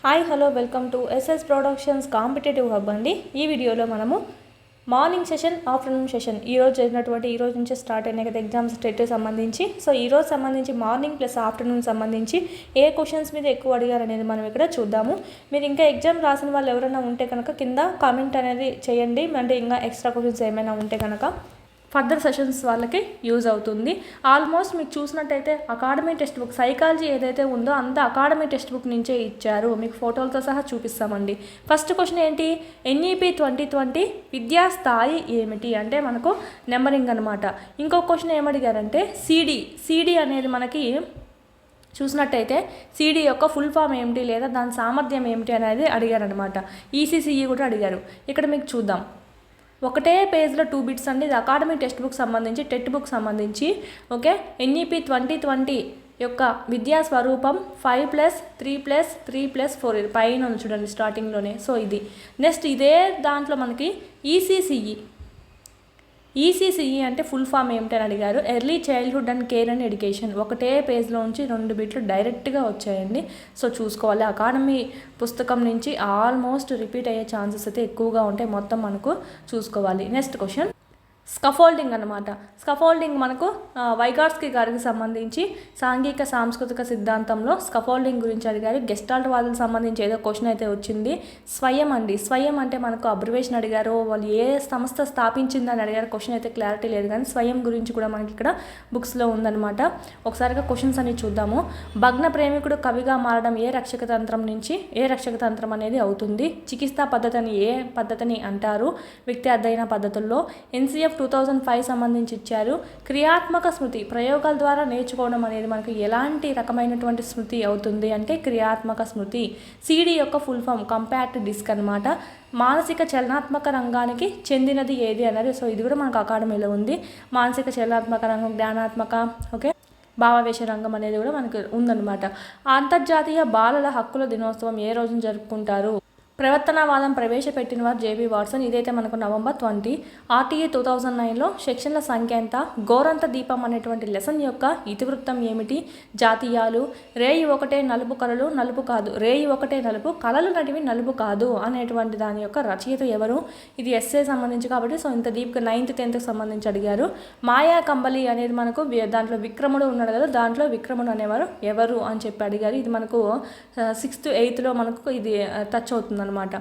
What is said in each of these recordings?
Hi hello welcome to SS productions competitive hub అండి. ఈ వీడియోలో మనము మార్నింగ్ సెషన్, ఆఫ్టర్నూన్ సెషన్ ఈ రోజు నుంచి స్టార్ట్ అయినాయి కదా ఎగ్జామ్స్ టెట్ సంబంధించి. సో ఈరోజు సంబంధించి మార్నింగ్ ప్లస్ ఆఫ్టర్నూన్ సంబంధించి ఏ క్వశ్చన్స్ మీద ఎక్కువ అడిగారు అనేది మనం ఇక్కడ చూద్దాము. మీరు ఇంకా ఎగ్జామ్ రాసిన వాళ్ళు ఎవరైనా ఉంటే కనుక కింద కామెంట్ అనేది చేయండి. అంటే ఇంకా ఎక్స్ట్రా క్వశ్చన్స్ ఏమైనా ఉంటే కనుక ఫర్దర్ సెషన్స్ వాళ్ళకి యూజ్ అవుతుంది. ఆల్మోస్ట్ మీకు చూసినట్టయితే అకాడమీ టెక్స్ట్ బుక్ సైకాలజీ ఏదైతే ఉందో అంత అకాడమీ టెక్స్ట్ బుక్ నుంచే ఇచ్చారు. మీకు ఫోటోలతో సహా చూపిస్తామండి. ఫస్ట్ క్వశ్చన్ ఏంటి? ఎన్ఈపి 2020 విద్యా స్థాయి ఏమిటి అంటే మనకు నెంబరింగ్ అనమాట. ఇంకో క్వశ్చన్ ఏమడిగారంటే సిడి అనేది మనకి చూసినట్టయితే సిడి యొక్క ఫుల్ ఫామ్ ఏమిటి లేదా దాని సామర్థ్యం ఏమిటి అనేది అడిగారు అనమాట. ఈసీసీఈ కూడా అడిగారు. ఇక్కడ మీకు చూద్దాం, ఒకటే పేజ్లో 2 బిట్స్ అండి. ఇది అకాడమీ టెక్స్ట్ బుక్ సంబంధించి, టెట్ బుక్ సంబంధించి. ఓకే, ఎన్ఈపి 2020 యొక్క విద్యా స్వరూపం 5+3+3+4 పైన చూడండి స్టార్టింగ్లోనే. సో ఇది నెక్స్ట్ ఇదే దాంట్లో మనకి ఈసీసీఈ అంటే ఫుల్ ఫామ్ ఏమిటని అడిగారు. Early childhood and care and education. ఒకటే పేజ్లో నుంచి 2 బిట్లు డైరెక్ట్గా వచ్చాయండి. సో చూసుకోవాలి. అకాడమీ పుస్తకం నుంచి ఆల్మోస్ట్ రిపీట్ అయ్యే ఛాన్సెస్ అయితే ఎక్కువగా ఉంటాయి. మొత్తం మనకు చూసుకోవాలి. నెక్స్ట్ క్వశ్చన్ స్కఫోల్డింగ్ అనమాట. స్కఫోల్డింగ్ మనకు వైగాట్స్కీ గారికి సంబంధించి సాంఘిక సాంస్కృతిక సిద్ధాంతంలో స్కఫోల్డింగ్ గురించి అడిగారు. గెస్టాల్ట్ వాళ్ళకి సంబంధించి ఏదో క్వశ్చన్ అయితే వచ్చింది. స్వయం అండి. స్వయం అంటే మనకు అబ్రివేషన్ అడిగారు. వాళ్ళు ఏ సంస్థ స్థాపించిందని అడిగారు. క్వశ్చన్ అయితే క్లారిటీ లేదు, కానీ స్వయం గురించి కూడా మనకి ఇక్కడ బుక్స్లో ఉందన్నమాట. ఒకసారిగా క్వశ్చన్స్ అన్ని చూద్దాము. భగ్న ప్రేమికుడు కవిగా మారడం ఏ రక్షక తంత్రం అనేది అవుతుంది? చికిత్సా పద్ధతిని ఏ పద్ధతిని అంటారు? వ్యక్తి అధ్యయన పద్ధతుల్లో ఎన్సిఎఫ్ 2005 సంబంధించి ఇచ్చారు. క్రియాత్మక స్మృతి ప్రయోగాల ద్వారా నేర్చుకోవడం అనేది మనకు ఎలాంటి రకమైనటువంటి స్మృతి అవుతుంది అంటే క్రియాత్మక స్మృతి. సిడి యొక్క ఫుల్ ఫామ్ కంపాక్ట్ డిస్క్ అనమాట. మానసిక చలనాత్మక రంగానికి చెందినది ఏది అన్నది. సో ఇది కూడా మనకు అకాడమీలో ఉంది. మానసిక చలనాత్మక రంగం, జ్ఞానాత్మక, ఓకే, భావావేశ రంగం అనేది కూడా మనకు ఉందన్నమాట. అంతర్జాతీయ బాలల హక్కుల దినోత్సవం ఏ రోజున జరుపుకుంటారు? ప్రవర్తనవాదం ప్రవేశపెట్టిన వారు జేబీ వాట్సన్. ఇదైతే మనకు నవంబర్ 20. ఆర్టీఏ 2009లో సెక్షన్ల సంఖ్య ఎంత? గోరంత దీపం అనేటువంటి లెసన్ యొక్క ఇతివృత్తం ఏమిటి? జాతీయాలు. రేయి ఒకటే నలుపు కలలు నలుపు కాదు, రేయి ఒకటే నలుపు కలలు నటివి నలుపు కాదు అనేటువంటి దాని యొక్క రచయిత ఎవరు? ఇది ఎస్ఏ సంబంధించి కాబట్టి సో ఇంత డీప్గా 9th 10th సంబంధించి అడిగారు. మాయా కంబలి అనేది మనకు దాంట్లో విక్రముడు ఉన్నాడు కదా, దాంట్లో విక్రముడు అనేవారు ఎవరు అని చెప్పి అడిగారు. ఇది మనకు 6th 8thలో మనకు ఇది టచ్ అవుతుంది అనమాట.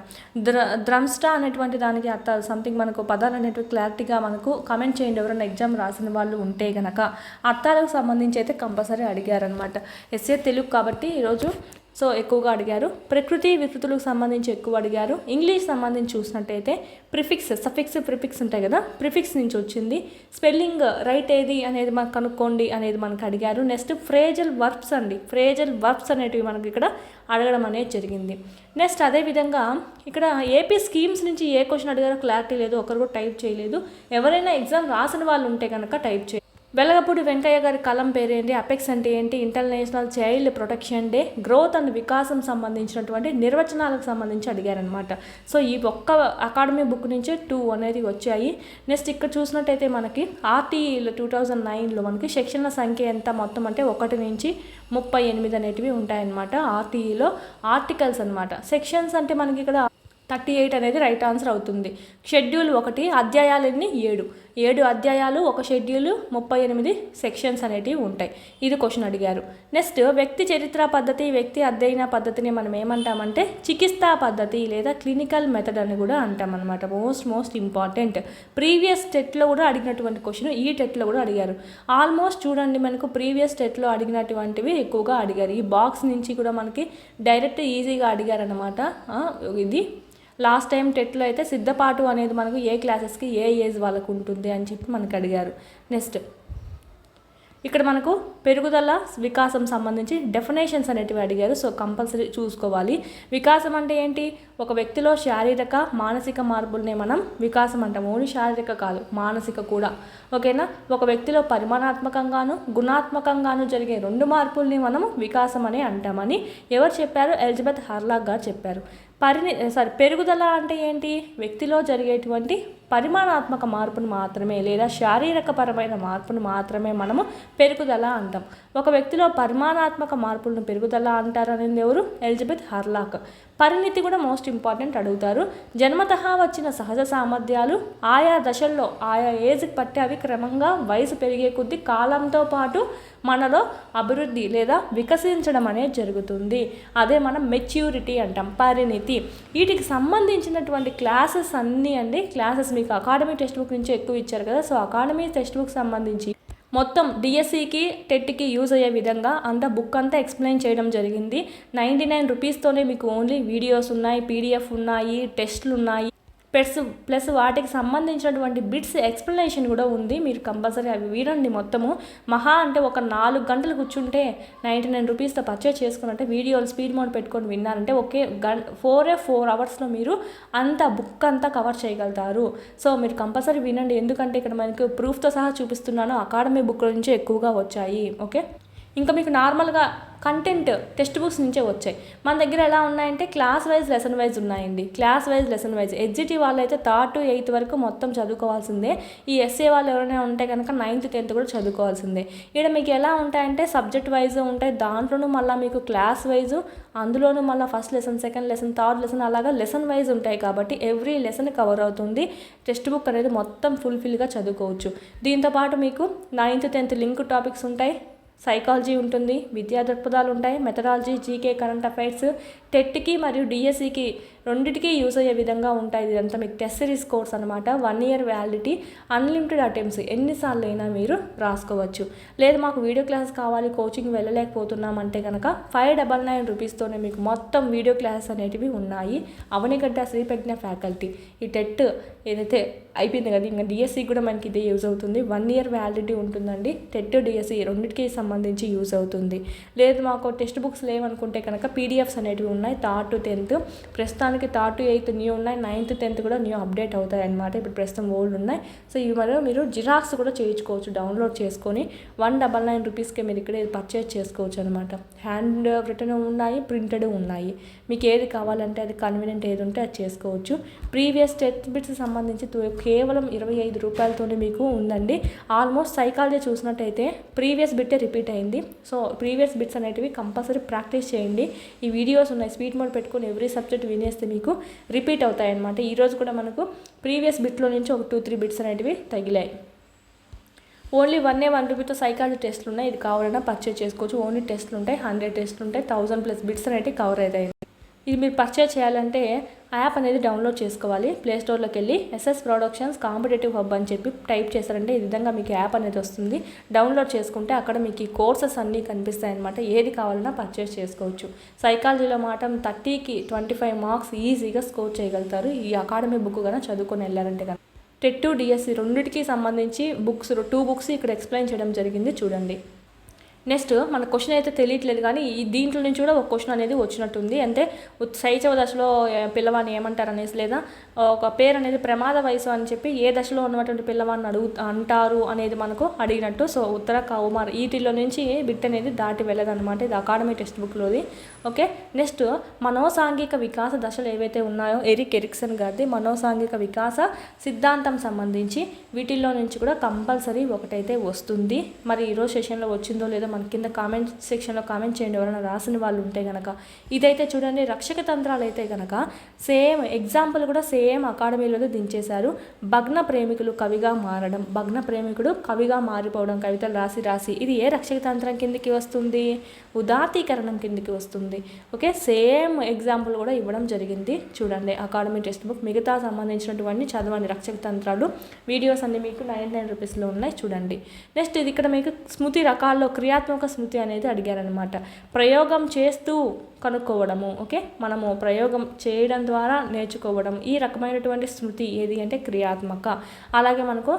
ద్రంష్ట అనేటువంటి దానికి అర్థాలు సంథింగ్ మనకు పదాలు అనేటువంటి క్లారిటీగా మనకు కమెంట్ చేయండి ఎవరైనా ఎగ్జామ్ రాసిన వాళ్ళు ఉంటే గనక. అర్థాలకు సంబంధించి అయితే కంపల్సరీ అడిగారనమాట. ఎస్ఏ తెలుగు కాబట్టి ఈరోజు సో ఎక్కువగా అడిగారు. ప్రకృతి వికృతులకు సంబంధించి ఎక్కువ అడిగారు. ఇంగ్లీష్ సంబంధించి చూసినట్టయితే ప్రిఫిక్స్, సఫిక్స్, ప్రిఫిక్స్ ఉంటాయి కదా, ప్రిఫిక్స్ నుంచి వచ్చింది. స్పెల్లింగ్ రైట్ ఏది అనేది మనకు కనుక్కోండి అనేది మనకు అడిగారు. నెక్స్ట్ ఫ్రేజల్ వర్బ్స్ అండి. ఫ్రేజల్ వర్బ్స్ అనేటివి మనకి ఇక్కడ అడగడం అనేది జరిగింది. నెక్స్ట్ అదేవిధంగా ఇక్కడ ఏపీ స్కీమ్స్ నుంచి ఏ క్వశ్చన్ అడిగారో క్లారిటీ లేదు, ఒకరు కూడా టైప్ చేయలేదు. ఎవరైనా ఎగ్జామ్ రాసిన వాళ్ళు ఉంటే కనుక టైప్ చేయండి. వెలగపూడి వెంకయ్య గారి కలం పేరేంటి? అపెక్స్ అంటే ఏంటి? International child protection day. Growth and వికాసం సంబంధించినటువంటి నిర్వచనాలకు సంబంధించి అడిగారనమాట. సో ఈ ఒక్క అకాడమీ బుక్ నుంచే 2 అనేది వచ్చాయి. నెక్స్ట్ ఇక్కడ చూసినట్టయితే మనకి ఆర్టీఈలో 2009లో మనకి సెక్షన్ల సంఖ్య ఎంత మొత్తం అంటే 1 నుంచి 38 అనేటివి ఉంటాయన్నమాట. ఆర్టీఈలో ఆర్టికల్స్ అనమాట. సెక్షన్స్ అంటే మనకి ఇక్కడ 38 అనేది రైట్ ఆన్సర్ అవుతుంది. షెడ్యూల్ 1 అధ్యాయాలు ఎన్ని? 7 అధ్యాయాలు, ఒక షెడ్యూల్, 38 సెక్షన్స్ అనేటివి ఉంటాయి. ఇది క్వశ్చన్ అడిగారు. నెక్స్ట్ వ్యక్తి చరిత్ర పద్ధతి, వ్యక్తి అధ్యయన పద్ధతిని మనం ఏమంటామంటే చికిత్సా పద్ధతి లేదా క్లినికల్ మెథడ్ అని కూడా అంటామన్నమాట. Most important. ప్రీవియస్ టెట్లో కూడా అడిగినటువంటి క్వశ్చన్ ఈ టెట్లో కూడా అడిగారు. ఆల్మోస్ట్ చూడండి మనకు ప్రీవియస్ టెట్లో అడిగినటువంటివి ఎక్కువగా అడిగారు. ఈ బాక్స్ నుంచి కూడా మనకి డైరెక్ట్ ఈజీగా అడిగారనమాట. ఇది లాస్ట్ టైం టెట్లో అయితే సిద్ధపాటు అనేది మనకు ఏ క్లాసెస్కి ఏ ఏజ్ వాళ్ళకు ఉంటుంది అని చెప్పి మనకు అడిగారు. నెక్స్ట్ ఇక్కడ మనకు పెరుగుదల వికాసం సంబంధించి డెఫినేషన్స్ అనేటివి అడిగారు. సో కంపల్సరీ చూసుకోవాలి. వికాసం అంటే ఏంటి? ఒక వ్యక్తిలో శారీరక మానసిక మార్పుల్ని మనం వికాసం అంటాం. ఓన్లీ శారీరక కాదు, మానసిక కూడా. ఓకేనా? ఒక వ్యక్తిలో పరిమాణాత్మకంగాను గుణాత్మకంగాను జరిగే 2 మార్పుల్ని మనం వికాసం అని అంటామని ఎవరు చెప్పారు? ఎలిజబెత్ హార్లాక్ గారు చెప్పారు. పెరుగుదల అంటే ఏంటి? వ్యక్తిలో జరిగేటువంటి పరిమాణాత్మక మార్పును మాత్రమే లేదా శారీరకపరమైన మార్పును మాత్రమే మనము పెరుగుదల అంటాం. ఒక వ్యక్తిలో పరిమాణాత్మక మార్పులను పెరుగుదల అంటారనేది ఎవరు? Elizabeth Hurlock. పరిణితి కూడా మోస్ట్ ఇంపార్టెంట్ అడుగుతారు. జన్మతః వచ్చిన సహజ సామర్థ్యాలు ఆయా దశల్లో ఆయా ఏజ్కి బట్టి అవి క్రమంగా వయసు పెరిగే కొద్దీ కాలంతో పాటు మనలో అభివృద్ధి లేదా వికసించడం అనేది జరుగుతుంది. అదే మనం మెచ్యూరిటీ అంటాం, పరిణితి. వీటికి సంబంధించినటువంటి క్లాసెస్ అన్నీ క్లాసెస్ మీకు అకాడమీ టెక్స్ట్ బుక్ నుంచి ఎక్కువ ఇచ్చారు కదా. సో అకాడమీ టెక్స్ట్ బుక్ సంబంధించి మొత్తం డిఎస్సికి టెట్కి యూజ్ అయ్యే విధంగా బుక్ అంతా ఎక్స్ప్లెయిన్ చేయడం జరిగింది. 99 రూపీస్తోనే మీకు ఓన్లీ వీడియోస్ ఉన్నాయి, పీడిఎఫ్ ఉన్నాయి, టెస్ట్లు ఉన్నాయి, ప్లస్ వాటికి సంబంధించినటువంటి బిట్స్ ఎక్స్ప్లెనేషన్ కూడా ఉంది. మీరు కంపల్సరీ అవి వినండి. మొత్తము మహా అంటే ఒక 4 గంటలు కూర్చుంటే 99 రూపీస్తో పర్చేస్ చేసుకున్నట్టే వీడియోలు స్పీడ్ మోడ్ పెట్టుకొని విన్నారంటే ఒకే 4 అవర్స్లో మీరు బుక్ అంతా కవర్ చేయగలుగుతారు. సో మీరు కంపల్సరీ వినండి, ఎందుకంటే ఇక్కడ మనకు ప్రూఫ్తో సహా చూపిస్తున్నాను. అకాడమీ బుక్ నుంచి ఎక్కువగా వచ్చాయి. ఓకే, ఇంకా మీకు నార్మల్గా కంటెంట్ టెక్స్ట్ బుక్స్ నుంచే వచ్చాయి. మన దగ్గర ఎలా ఉన్నాయంటే క్లాస్ వైజ్ లెసన్ వైజ్ ఉన్నాయండి. క్లాస్ వైజ్ లెసన్ వైజ్ ఎడ్జిటీ వాళ్ళు అయితే 3rd to 8th వరకు మొత్తం చదువుకోవాల్సిందే. ఈ ఎస్ఏ వాళ్ళు ఎవరైనా ఉంటే కనుక 9th 10th కూడా చదువుకోవాల్సిందే. ఇక్కడ మీకు ఎలా ఉంటాయంటే సబ్జెక్ట్ వైజ్ ఉంటాయి, దాంట్లోనూ మళ్ళీ మీకు క్లాస్ వైజు, అందులోనూ మళ్ళీ first lesson, second lesson, third lesson అలాగా లెసన్ వైజ్ ఉంటాయి. కాబట్టి ఎవ్రీ లెసన్ కవర్ అవుతుంది. టెక్స్ట్ బుక్ అనేది మొత్తం ఫుల్ఫిల్గా చదువుకోవచ్చు. దీంతోపాటు మీకు 9th 10th లింక్ టాపిక్స్ ఉంటాయి, సైకాలజీ ఉంటుంది, విద్యా దృక్పథాలు ఉంటాయి, మెథడాలజీ, జీకే, కరెంట్ అఫైర్స్, టెట్కి మరియు డిఎస్సికి రెండింటికి యూజ్ అయ్యే విధంగా ఉంటాయి. ఇదంతా మీకు టెస్ట్ సిరీస్ కోర్స్ అనమాట. 1 year వ్యాలిడిటీ, అన్లిమిటెడ్ అటెంప్ట్స్, ఎన్నిసార్లు అయినా మీరు రాసుకోవచ్చు. లేదు మాకు వీడియో క్లాసెస్ కావాలి, కోచింగ్ వెళ్ళలేకపోతున్నాం అంటే కనుక 599 రూపీస్తోనే మీకు మొత్తం వీడియో క్లాసెస్ అనేటివి ఉన్నాయి. అవనిగడ్డ శ్రీప్రజ్ఞ ఫ్యాకల్టీ. ఈ టెట్ ఏదైతే అయిపోయింది కదా, ఇంకా డిఎస్సి కూడా మనకి ఇదే యూజ్ అవుతుంది. 1 year వ్యాలిడిటీ ఉంటుందండి. టెట్ డిఎస్సి రెండింటికి సంబంధించి యూజ్ అవుతుంది. లేదు మాకు టెక్స్ట్ బుక్స్ లేవనుకుంటే కనుక పీడిఎఫ్స్ అనేటివి ఉన్నాయి. 3rd to 10th ప్రస్తుతానికి 3rd to 8th న్యూ ఉన్నాయి, 9th 10th కూడా న్యూ అప్డేట్ అవుతాయి అన్నమాట. ఇప్పుడు ప్రస్తుతం ఓల్డ్ ఉన్నాయి. సో ఇవి మీరు జిరాక్స్ కూడా చేయించుకోవచ్చు, డౌన్లోడ్ చేసుకొని 199 రూపీస్కే మీరు ఇక్కడ పర్చేజ్ చేసుకోవచ్చు అనమాట. హ్యాండ్ రిటర్న్ ఉన్నాయి, ప్రింటెడ్ ఉన్నాయి. మీకు ఏది కావాలంటే అది కన్వీనియంట్ ఏది ఉంటే అది చేసుకోవచ్చు. ప్రీవియస్ టెస్ట్ బిట్స్ సంబంధించి కేవలం 25 రూపాయలతోనే మీకు ఉందండి. ఆల్మోస్ట్ సైకాలజీ చూసినట్టయితే ప్రీవియస్ బిట్టే రిపీట్ అయింది. సో ప్రీవియస్ బిట్స్ అనేటివి కంపల్సరీ ప్రాక్టీస్ చేయండి. ఈ వీడియోస్ ఉన్నాయి, స్పీడ్ మోడ్ పెట్టుకొని ఎవ్రీ సబ్జెక్ట్ వినేస్తే మీకు రిపీట్ అవుతాయి అన్నమాట. ఈరోజు కూడా మనకు ప్రీవియస్ బిట్లో నుంచి ఒక 2-3 బిట్స్ అనేటివి తగిలాయి. ఓన్లీ 1 రూపీతో సైకాలజీ టెస్ట్లు ఉన్నాయి. ఇది కావాలన్నా పర్చేజ్ చేసుకోవచ్చు. ఓన్లీ టెస్ట్లు ఉంటాయి, 100 టెస్ట్లు ఉంటాయి, 1000+ బిట్స్ అనేవి కవర్ అవుతాయి. ఇది మీరు పర్చేజ్ చేయాలంటే యాప్ అనేది డౌన్లోడ్ చేసుకోవాలి. ప్లేస్టోర్లోకి వెళ్ళి ఎస్ఎస్ ప్రొడక్షన్స్ కాంపిటేటివ్ హబ్ అని చెప్పి టైప్ చేశారంటే ఈ విధంగా మీకు యాప్ అనేది వస్తుంది. డౌన్లోడ్ చేసుకుంటే అక్కడ మీకు ఈ కోర్సెస్ అన్నీ కనిపిస్తాయి అన్నమాట. ఏది కావాలన్నా పర్చేజ్ చేసుకోవచ్చు. సైకాలజీలో మాత్రం 30కి 25 మార్క్స్ ఈజీగా స్కోర్ చేయగలుగుతారు ఈ అకాడమీ బుక్ కన్నా చదువుకొని వెళ్ళారంటే కనుక. టెట్ డిఎస్సి రెండింటికి సంబంధించి బుక్స్ 2 బుక్స్ ఇక్కడ ఎక్స్ప్లెయిన్ చేయడం జరిగింది, చూడండి. నెక్స్ట్ మన క్వశ్చన్ అయితే తెలియట్లేదు కానీ దీంట్లో నుంచి కూడా ఒక క్వశ్చన్ అనేది వచ్చినట్టుంది. అంటే శైశవ దశలో పిల్లవాడిని ఏమంటారు అనేసి, లేదా ఒక పేరు అనేది ప్రమాద వయసు అని చెప్పి ఏ దశలో ఉన్నటువంటి పిల్లవాడిని అంటారు అనేది మనకు అడిగినట్టు. సో ఉత్తర కౌమార్ వీటిలో నుంచి బిట్ అనేది దాటి వెళ్ళదన్నమాట. ఇది అకాడమీ టెక్స్ట్ బుక్లోది. ఓకే, నెక్స్ట్ మనోసాంఘిక వికాస దశలు ఏవైతే ఉన్నాయో ఎరిక్ ఎరిక్సన్ గారిది మనోసాంఘిక వికాస సిద్ధాంతం సంబంధించి వీటిల్లో నుంచి కూడా కంపల్సరీ ఒకటైతే వస్తుంది. మరి ఈరోజు సెషన్లో వచ్చిందో లేదో మన కింద కామెంట్ సెక్షన్లో కామెంట్ చేయండి, ఎవరైనా రాసిన వాళ్ళు ఉంటే కనుక. ఇదైతే చూడండి, రక్షక తంత్రాలు అయితే కనుక సేమ్ ఎగ్జాంపుల్ కూడా సేమ్ అకాడమీలో దించేశారు. భగ్న ప్రేమికులు కవిగా మారడం, భగ్న ప్రేమికుడు కవిగా మారిపోవడం, కవితలు రాసి ఇది ఏ రక్షక తంత్రం కిందికి వస్తుంది? ఉదాత్తీకరణం కిందికి వస్తుంది. ఓకే, సేమ్ ఎగ్జాంపుల్ కూడా ఇవ్వడం జరిగింది. చూడండి అకాడమీ టెక్స్ట్ బుక్, మిగతా సంబంధించినటువంటి చదవండి. రక్షక తంత్రాలు వీడియోస్ అన్ని మీకు 99 రూపీస్లో ఉన్నాయి, చూడండి. నెక్స్ట్ ఇది ఇక్కడ మీకు స్మృతి రకాల్లో క్రియాత్మక స్మృతి అనేది అడిగారనమాట. ప్రయోగం చేస్తూ కనుక్కోవడము. ఓకే, మనము ప్రయోగం చేయడం ద్వారా నేర్చుకోవడం. ఈ రకమైనటువంటి స్మృతి ఏది అంటే క్రియాత్మక. అలాగే మనకు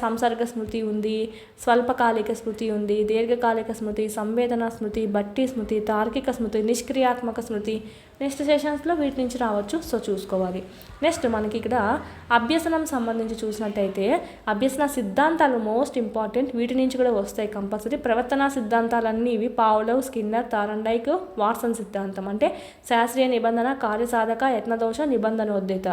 సంసర్గ స్మృతి ఉంది, స్వల్పకాలిక స్మృతి ఉంది, దీర్ఘకాలిక స్మృతి, సంవేదన స్మృతి, బట్టి స్మృతి, తార్కిక స్మృతి, నిష్క్రియాత్మక స్మృతి. నెక్స్ట్ సెషన్స్లో వీటి నుంచి రావచ్చు, సో చూసుకోవాలి. నెక్స్ట్ మనకి ఇక్కడ అభ్యసనం సంబంధించి చూసినట్టయితే అభ్యసన సిద్ధాంతాలు మోస్ట్ ఇంపార్టెంట్. వీటి నుంచి కూడా వస్తాయి కంపల్సరీ. ప్రవర్తన సిద్ధాంతాలన్నీ ఇవి పావ్లోవ్, స్కిన్నర్, థార్న్డైక్, వాట్సన్ సిద్ధాంతం. సిద్ధాంతం అంటే శాస్త్రీయ నిబంధన, కార్యసాధక, యత్నదోష, నిబంధనోద్దిత.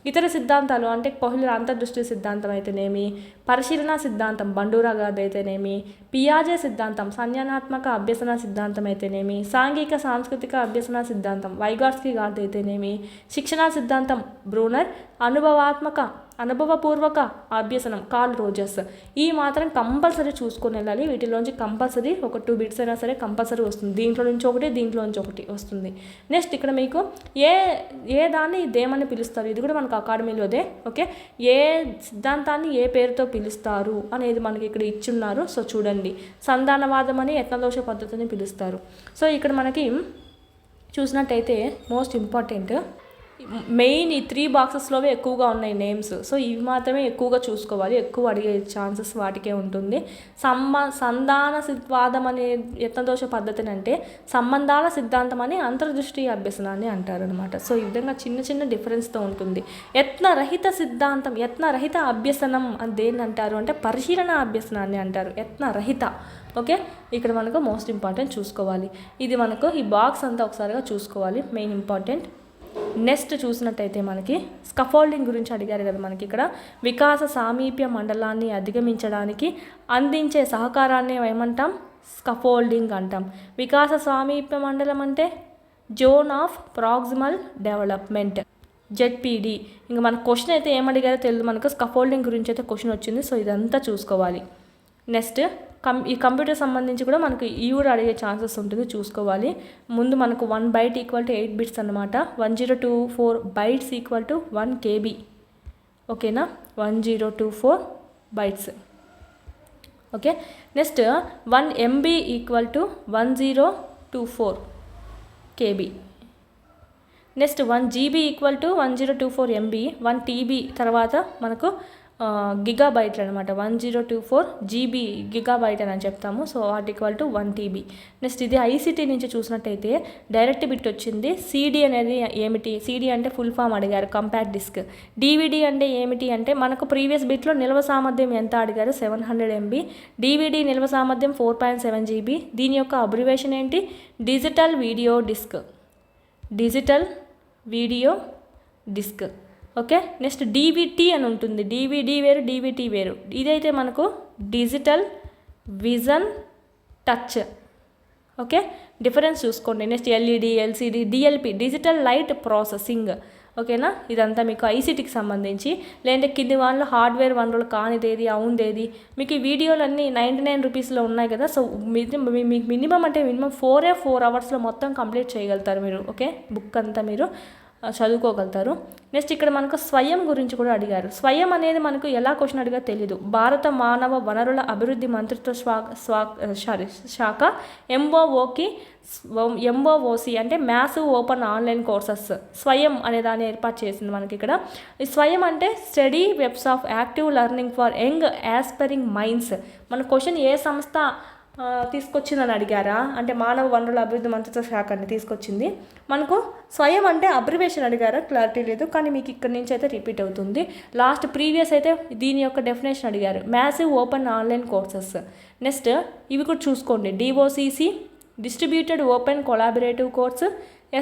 ఇతర సిద్ధాంతాలు అంటే కోహ్లర్ అంతర్దృష్టి సిద్ధాంతం అయితేనేమి, పరిశీలన సిద్ధాంతం బండూరా గారిది అయితేనేమి, పియాజే సిద్ధాంతం సంజ్ఞానాత్మక అభ్యసన సిద్ధాంతం అయితేనేమి, సాంఘిక సాంస్కృతిక అభ్యసన సిద్ధాంతం వైగాట్స్కీ గారిది అయితేనేమి, శిక్షణా సిద్ధాంతం బ్రూనర్, అనుభవపూర్వక అభ్యసనం కార్ల్ రోజర్స్. ఈ మాత్రం కంపల్సరీ చూసుకొని వెళ్ళాలి. వీటిలోంచి కంపల్సరీ ఒక 2 బిట్స్ అయినా సరే కంపల్సరీ వస్తుంది. దీంట్లో నుంచి ఒకటి వస్తుంది. నెక్స్ట్ ఇక్కడ మీకు ఏ దాన్ని దేమని పిలుస్తారు, ఇది కూడా మనకు అకాడమీలోదే. ఓకే, ఏ సిద్ధాంతాన్ని ఏ పేరుతో పిలుస్తారు అనేది మనకి ఇక్కడ ఇచ్చున్నారు. సో చూడండి, సంధానవాదం అని, యత్నదోష పద్ధతిని పిలుస్తారు. సో ఇక్కడ మనకి చూసినట్టయితే మోస్ట్ ఇంపార్టెంట్ మెయిన్ ఈ 3 బాక్సెస్లోవే ఎక్కువగా ఉన్నాయి నేమ్స్. సో ఇవి మాత్రమే ఎక్కువగా చూసుకోవాలి, ఎక్కువ అడిగే ఛాన్సెస్ వాటికే ఉంటుంది. సంధానవాదం అనే యత్నదోష పద్ధతిని అంటే సంబంధాల సిద్ధాంతం అని అంతర్దృష్టి అభ్యసనాన్ని అంటారు అనమాట. సో ఈ విధంగా చిన్న చిన్న డిఫరెన్స్తో ఉంటుంది. యత్నరహిత సిద్ధాంతం, యత్నరహిత అభ్యసనం అని దేన్ని అంటారు అంటే పరిశీలన అభ్యసనాన్ని అంటారు, యత్నరహిత. ఓకే, ఇక్కడ మనకు మోస్ట్ ఇంపార్టెంట్ చూసుకోవాలి. ఇది మనకు ఈ బాక్స్ అంతా ఒకసారిగా చూసుకోవాలి, మెయిన్ ఇంపార్టెంట్. నెక్స్ట్ చూసినట్టయితే మనకి స్కఫోల్డింగ్ గురించి అడిగారు కదా మనకి ఇక్కడ. వికాస సామీప్య మండలాన్ని అధిగమించడానికి అందించే సహకారాన్ని ఏమంటాం, స్కఫోల్డింగ్ అంటాం. వికాస సామీప్య మండలం అంటే zone of proximal development, ZPD. ఇంకా మన క్వశ్చన్ అయితే ఏమడిగారో తెలియదు మనకు, స్కఫోల్డింగ్ గురించి అయితే క్వశ్చన్ వచ్చింది. సో ఇదంతా చూసుకోవాలి. నెక్స్ట్ ఈ కంప్యూటర్ సంబంధించి కూడా మనకు ఈ కూడా అడిగే ఛాన్సెస్ ఉంటుంది, చూసుకోవాలి. ముందు మనకు 1 byte = 8 bits అనమాట. 1024 bytes = 1 KB. ఓకేనా, 1024 bytes. Okay, next 1 MB = 1024 KB. Next 1 GB = 1024 MB. 1 TB తర్వాత మనకు గిగాబైట్లు అనమాట. 1024 GB గిగాబైట్ అని చెప్తాము. So what = 1 TB. నెక్స్ట్ ఇది ఐసీటీ నుంచి చూసినట్టయితే డైరెక్ట్ బిట్ వచ్చింది. సిడి అనేది ఏమిటి, సిడి అంటే ఫుల్ ఫామ్ అడిగారు, కంపాక్ట్ డిస్క్. డివిడి అంటే ఏమిటి అంటే మనకు ప్రీవియస్ బిట్లో నిల్వ సామర్థ్యం ఎంత అడిగారు, 700 MB. డివిడి నిల్వ సామర్థ్యం 4.7 GB. దీని యొక్క అబ్రివేషన్ ఏంటి, digital video disc, digital video disc. Okay, next DVT అని ఉంటుంది. డివిడి వేరు, డివిటీ వేరు. ఇదైతే మనకు digital vision touch. Okay, difference చూసుకోండి. Next LED, LCD, DLP, digital light processing. ఓకేనా, ఇదంతా మీకు ఐసీటీకి సంబంధించి. లేదంటే కింది వాళ్ళు హార్డ్వేర్ వనరులు కానిదేది, అవుందేది. మీకు ఈ వీడియోలన్నీ 99 రూపీస్లో ఉన్నాయి కదా. సో మీకు మినిమం అంటే మినిమం 4 అవర్స్లో మొత్తం కంప్లీట్ చేయగలుగుతారు మీరు. ఓకే, బుక్ అంతా మీరు చదువుకోగలుగుతారు. నెక్స్ట్ ఇక్కడ మనకు స్వయం గురించి కూడా అడిగారు. స్వయం అనేది మనకు ఎలా క్వశ్చన్ అడిగా తెలీదు. భారత మానవ వనరుల అభివృద్ధి మంత్రిత్వ శాఖ ఎంఓఓసి అంటే మ్యాసివ్ ఓపెన్ ఆన్లైన్ కోర్సెస్ స్వయం అనే దాన్ని ఏర్పాటు చేసింది మనకి ఇక్కడ. ఈ స్వయం అంటే study webs of active learning for young aspiring minds. మన క్వశ్చన్ ఏ సంస్థ తీసుకొచ్చిందని అడిగారా అంటే మానవ వనరుల అభివృద్ధి మంత్రిత్వ శాఖని తీసుకొచ్చింది. మనకు స్వయం అంటే అబ్రివేషన్ అడిగారా, క్లారిటీ లేదు, కానీ మీకు ఇక్కడ నుంచి అయితే రిపీట్ అవుతుంది. లాస్ట్ ప్రీవియస్ అయితే దీని యొక్క డెఫినేషన్ అడిగారు, massive open online courses. Next ఇవి కూడా చూసుకోండి, DOCC distributed open collaborative course,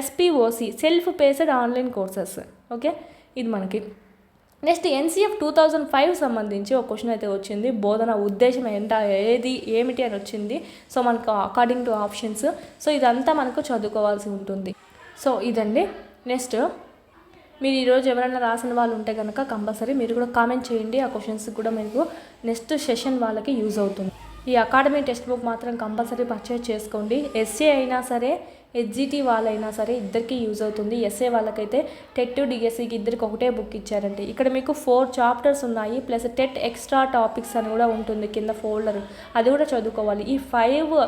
SPOC self paced online courses. Okay, ఇది మనకి. నెక్స్ట్ NCF 2005 సంబంధించి ఒక క్వశ్చన్ అయితే వచ్చింది. బోధన ఉద్దేశం ఏమిటి అని వచ్చింది. సో మనకు అకార్డింగ్ టు ఆప్షన్స్. సో ఇదంతా మనకు చదువుకోవాల్సి ఉంటుంది. సో ఇదండి. నెక్స్ట్ మీరు ఈరోజు ఎవరైనా రాసిన వాళ్ళు ఉంటే కనుక కంపల్సరీ మీరు కూడా కామెంట్ చేయండి. ఆ క్వశ్చన్స్ కూడా మీకు నెక్స్ట్ సెషన్ వాళ్ళకి యూజ్ అవుతుంది. ఈ అకాడమీ టెక్స్ట్ బుక్ మాత్రం కంపల్సరీ పర్చేజ్ చేసుకోండి. ఎస్ఏ అయినా సరే, హెచ్జిటి వాళ్ళైనా సరే ఇద్దరికి యూజ్ అవుతుంది. ఎస్ఏ వాళ్ళకైతే టెట్ డిఎస్సికి ఇద్దరికి ఒకటే బుక్ ఇచ్చారంటే. ఇక్కడ మీకు 4 చాప్టర్స్ ఉన్నాయి, ప్లస్ టెట్ ఎక్స్ట్రా టాపిక్స్ అని కూడా ఉంటుంది కింద ఫోల్డర్, అది కూడా చదువుకోవాలి. ఈ 5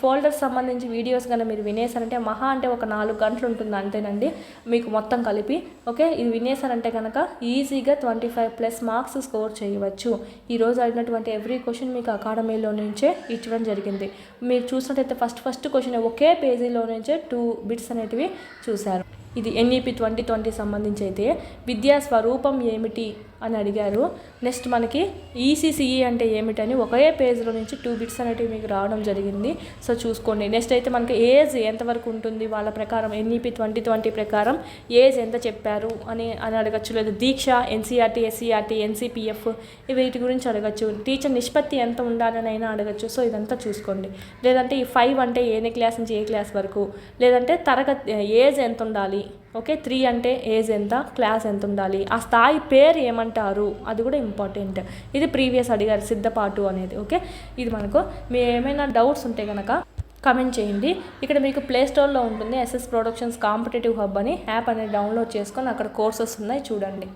ఫోల్డర్స్ సంబంధించి వీడియోస్ కనుక మీరు వినేసారంటే మహా అంటే ఒక 4 గంటలు ఉంటుంది అంతేనండి మీకు మొత్తం కలిపి. ఓకే, ఇది వినేసారంటే కనుక ఈజీగా 25+ మార్క్స్ స్కోర్ చేయవచ్చు. ఈరోజు అడిగినటువంటి ఎవ్రీ క్వశ్చన్ మీకు అకాడమీలో నుంచే ఇచ్చడం జరిగింది. మీరు చూసినట్టయితే ఫస్ట్ క్వశ్చన్ ఒకే పేజీలో నుంచే 2 బిట్స్ అనేటివి చూశారు. ఇది NEP 2020 సంబంధించి అయితే విద్యా స్వరూపం ఏమిటి అని అడిగారు. నెక్స్ట్ మనకి ECCE అంటే ఏమిటని ఒకే పేజ్లో నుంచి 2 బిట్స్ అనేటివి మీకు రావడం జరిగింది. సో చూసుకోండి. నెక్స్ట్ అయితే మనకి ఏజ్ ఎంతవరకు ఉంటుంది వాళ్ళ ప్రకారం, NEP 2020 ప్రకారం ఏజ్ ఎంత చెప్పారు అని అడగచ్చు. లేదా దీక్ష, NCERT, SCERT, NCPF వీటి గురించి అడగచ్చు. టీచర్ నిష్పత్తి ఎంత ఉండాలని అయినా అడగచ్చు. సో ఇదంతా చూసుకోండి. లేదంటే ఈ 5 అంటే ఏ క్లాస్ నుంచి ఏ క్లాస్ వరకు, లేదంటే తరగతి ఏజ్ ఎంత ఉండాలి, ఓకే 3 అంటే ఏజ్ ఎంత, క్లాస్ ఎంత ఉండాలి, ఆ స్థాయి పేరు ఏమంటారు, అది కూడా ఇంపార్టెంట్. ఇది ప్రీవియస్ అడిగారు సిద్ధపాటు అనేది. ఓకే, ఇది మనకు మీ ఏమైనా డౌట్స్ ఉంటే కనుక కమెంట్ చేయండి. ఇక్కడ మీకు ప్లేస్టోర్లో ఉంటుంది SS ప్రొడక్షన్స్ కాంపిటేటివ్ హబ్ అని యాప్ అనేది డౌన్లోడ్ చేసుకొని అక్కడ కోర్సెస్ ఉన్నాయి చూడండి.